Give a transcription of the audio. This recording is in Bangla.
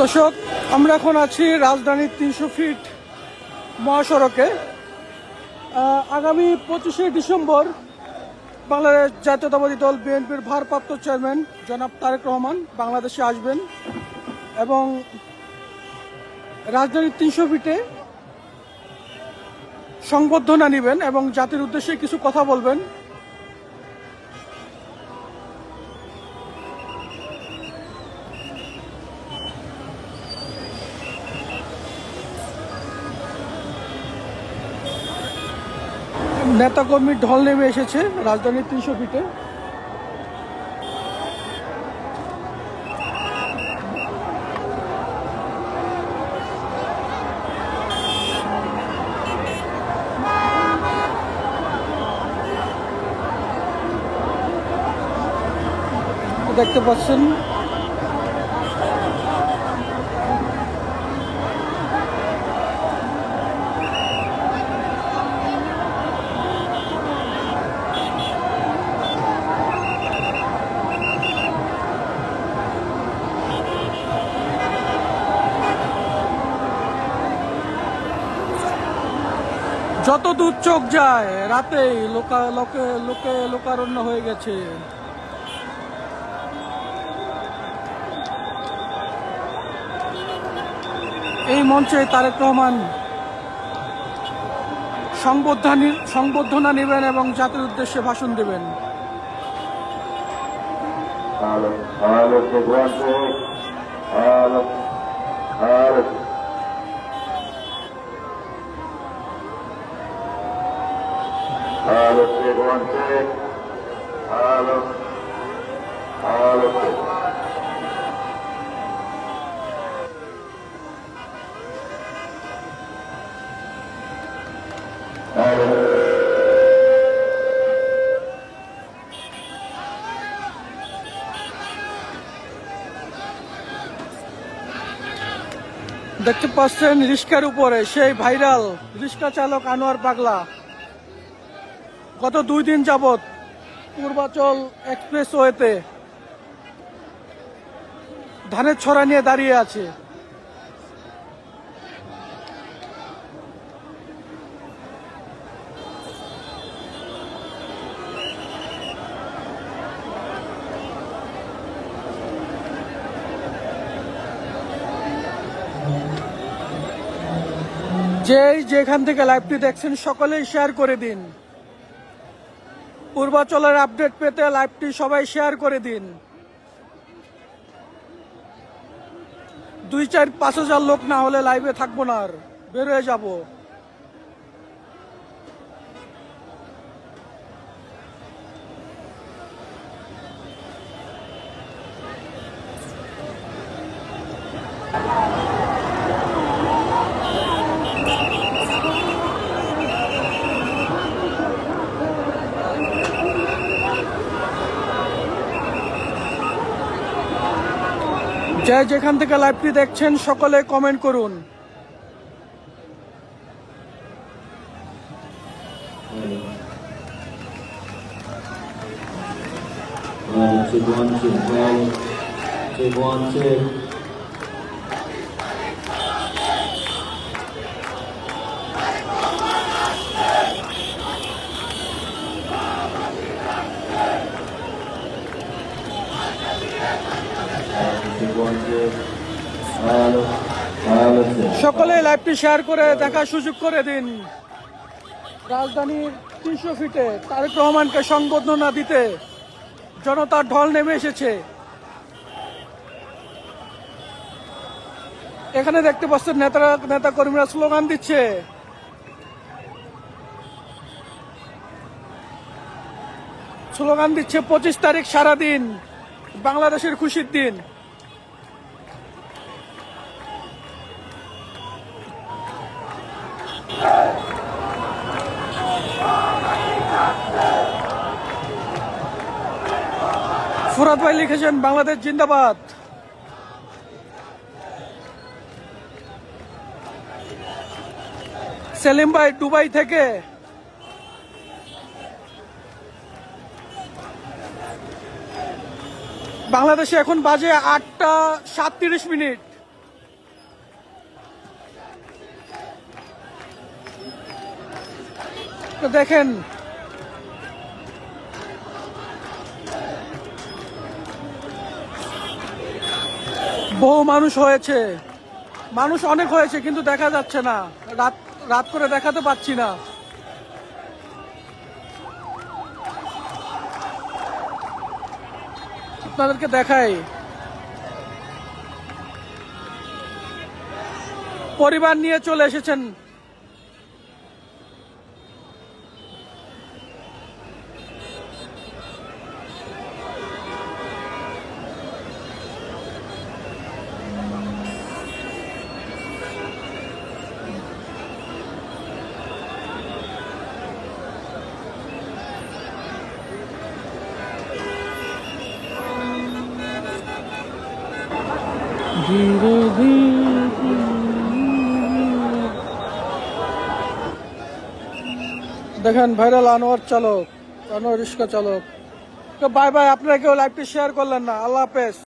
দর্শক, আমরা এখন আছি রাজধানীর 300 ফিট মহাসড়কে। আগামী 25শে ডিসেম্বর বাংলাদেশ জাতীয়তাবাদী দল বিএনপির ভারপ্রাপ্ত চেয়ারম্যান জনাব তারেক রহমান বাংলাদেশে আসবেন এবং রাজধানীর 300 ফিটে সংবর্ধনা নেবেন এবং জাতির উদ্দেশ্যে কিছু কথা বলবেন। নেতাকর্মীর ঢল নেমে এসেছে রাজধানীর 300 ফিটে। দেখতে পাচ্ছেন যত দূর চোখ যায় রাতেই লোকারণ্য হয়ে গেছে। এই মঞ্চে তারেক রহমান সংবর্ধনা নেবেন এবং জাতির উদ্দেশ্যে ভাষণ দেবেন। দেখতে পাচ্ছেন রিস্কার উপরে সেই ভাইরাল রিস্কা চালক আনোয়ার পাগলা গত 2 দিন যাবৎ পূর্বাচল এক্সপ্রেসওয়েতে ধানের ছড়া নিয়ে দাঁড়িয়ে আছে। যেখান থেকে লাইভটি দেখছেন সকলেই শেয়ার করে দিন। পূর্বাচলের আপডেট পেতে লাইভটি সবাই শেয়ার করে দিন। 2-4-5 হাজার লোক না হলে লাইভে থাকবো না, আর বের হয়ে যাব। যেখান থেকে লাইভটি দেখছেন সকলে কমেন্ট করুন। সকলে লাইভটি শেয়ার করে দেখার সুযোগ করে দিন। রাজধানীর 300 ফিটে তারেক রহমানকে সংবর্ধনা দিতে জনতার ঢল নেমে এসেছে। এখানে দেখতে পাচ্ছেন নেতা কর্মীরা স্লোগান দিচ্ছে। স্লোগান দিচ্ছে 25 তারিখ সারাদিন বাংলাদেশের খুশির দিন। ফুরাদ ভাই লিখেছেন বাংলাদেশ জিন্দাবাদ। সেলিম ভাই দুবাই থেকে বাংলাদেশে এখন বাজে 8টা 37 মিনিট। তো দেখেন বহু মানুষ হয়েছে, মানুষ অনেক হয়েছে কিন্তু দেখা যাচ্ছে না, রাত রাত করে দেখাতে পাচ্ছি না। আপনাদেরকে দেখাই, পরিবার নিয়ে চলে এসেছেন। ধীরে ধীরে দেখেন ভাইরাল আনোয়ার চালক, আনোয়ার রিক্সা চালক। তো বাই বাই, আপনারা কেউ লাইভটি শেয়ার করলেন না। আল্লাহ হাফেজ।